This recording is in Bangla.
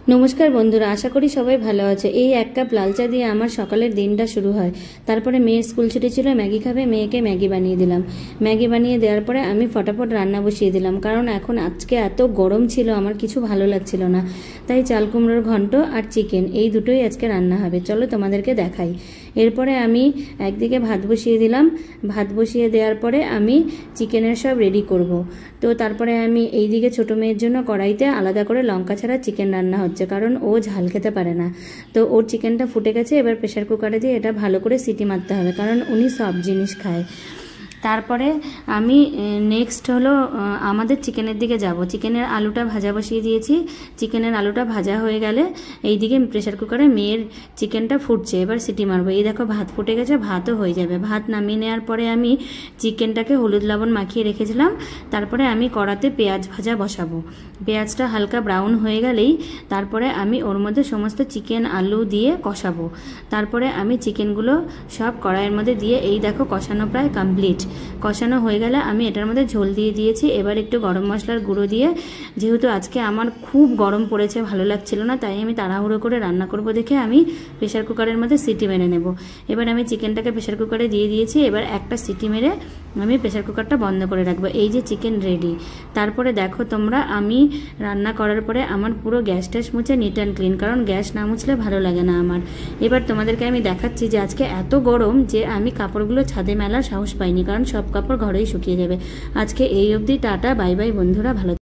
নমস্কার বন্ধুরা, আশা করি সবাই ভালো আছে। এই এক কাপ লাল চা দিয়ে আমার সকালের দিনটা শুরু হয়। তারপরে মেয়ের স্কুল ছুটি ছিল, ম্যাগি খাবে, মেয়েকে ম্যাগি বানিয়ে দিলাম। ম্যাগি বানিয়ে দেওয়ার পরে আমি ফটাফট রান্না বসিয়ে দিলাম, কারণ এখন আজকে এত গরম ছিল আমার কিছু ভালো লাগছিল না। তাই চাল কুমড়োর ঘন্ট আর চিকেন এই দুটোই আজকে রান্না হবে। চলো তোমাদেরকে দেখাই। এরপরে আমি একদিকে ভাত বসিয়ে দিলাম। ভাত বসিয়ে দেওয়ার পরে আমি চিকেনের সব রেডি করব। তো তারপরে আমি এইদিকে ছোটো মেয়ের জন্য কড়াইতে আলাদা করে লঙ্কা ছাড়া চিকেন রান্না হচ্ছে, কারণ ও ঝাল খেতে পারে না। তো ওর চিকেনটা ফুটে গেছে, এবার প্রেশার কুকারে দিয়ে এটা ভালো করে সিটি মারতে হবে, কারণ উনি সব জিনিস খায়। তারপরে আমি নেক্সট হলো আমাদের চিকেনের দিকে যাব। চিকেনের আলুটা ভাজা বসিয়ে দিয়েছি। চিকেনের আলুটা ভাজা হয়ে গেলে এইদিকে প্রেশার কুকারে মেয়ের চিকেনটা ফুটছে, এবার সিটি মারবো। এই দেখো ভাত ফুটে গেছে, ভাতও হয়ে যাবে। ভাত নামিয়ে নেওয়ার পরে আমি চিকেনটাকে হলুদ লবণ মাখিয়ে রেখেছিলাম। তারপরে আমি কড়াতে পেঁয়াজ ভাজা বসাবো। পেঁয়াজটা হালকা ব্রাউন হয়ে গেলেই তারপরে আমি ওর মধ্যে সমস্ত চিকেন আলু দিয়ে কষাবো। তারপরে আমি চিকেনগুলো সব কড়াইয়ের মধ্যে দিয়ে এই দেখো কষানো প্রায় কমপ্লিট। কষানো হয়ে গেলে আমি এটার মধ্যে ঝোল দিয়ে দিয়েছি। এবার একটু গরম মশলার গুঁড়ো দিয়ে, যেহেতু আজকে আমার খুব গরম পড়েছে, ভালো লাগছিল না, তাই আমি তাড়াহুড়ো করে রান্না করব দেখে আমি প্রেশার কুকারের মধ্যে সিটি মেরে নেব। এবার আমি চিকেনটাকে প্রেশার কুকারে দিয়ে দিয়েছি। এবার একটা সিটি মেরে আমি প্রেশার কুকারটা বন্ধ করে রাখবো। এই যে চিকেন রেডি। তারপরে দেখো তোমরা, আমি রান্না করার পরে আমার পুরো গ্যাস ট্যাস মুছে নিট অ্যান্ড ক্লিন, কারণ গ্যাস না মুছলে ভালো লাগে না আমার। এবার তোমাদেরকে আমি দেখাচ্ছি যে আজকে এত গরম যে আমি কাপড়গুলো ছাদে মেলার সাহস পাইনি, কারণ সব কাপড় ঘরেই শুকিয়ে যাবে। আজকে এই অবধি, টাটা বাই বাই বন্ধুরা, ভালো।